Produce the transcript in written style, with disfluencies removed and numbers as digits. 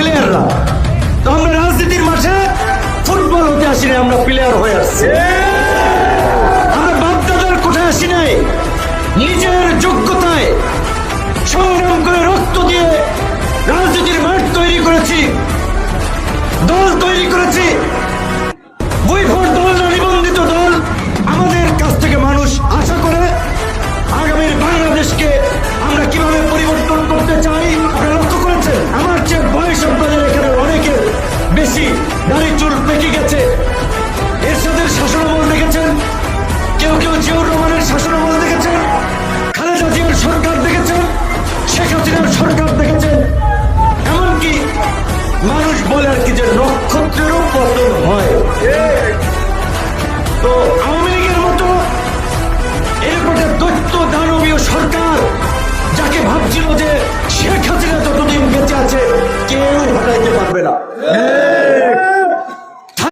প্লেয়াররা। তো আমরা রাজনীতির মাঠে ফুটবল হতে আসি নাই, আমরা প্লেয়ার হয়ে আসছি। আমরা বাপদাদার কোথায় আসি নাই, নিজের যোগ্যতায় সংগ্রাম করে রক্ত দিয়ে রাজনীতির মাঠ তৈরি করেছি, দল তৈরি করেছি। বৈভট দল না, নিবন্ধিত দল। আমাদের কাছ থেকে মানুষ আশা করে আগামীর বাংলাদেশকে আমরা কিভাবে পরিবর্তন করতে চাই। আপনারা লক্ষ্য করেছেন আমার চেয়ে বয়স আপনাদের এখানে অনেকের বেশি, দাড়ি চুল পেকে গেছে। এরশাদের শাসনামল দেখেছেন, কেউ কেউ জিয়াউর রহমানের শাসনামল দেখেছেন, খালেদা জিয়ার সরকার দেখেছেন, শেখ হাসিনার সরকার দেখেছেন। এমনকি মানুষ বলে আর কি যে নক্ষত্রেরও পতন হয়। তো আওয়ামী লীগের মতো এরকম একটা দৈত্য দানবীয় সরকার, যাকে ভাবছিল যে শেখ হাসিনা যতদিন বেঁচে আছে কেউ হটাইতে পারবে না,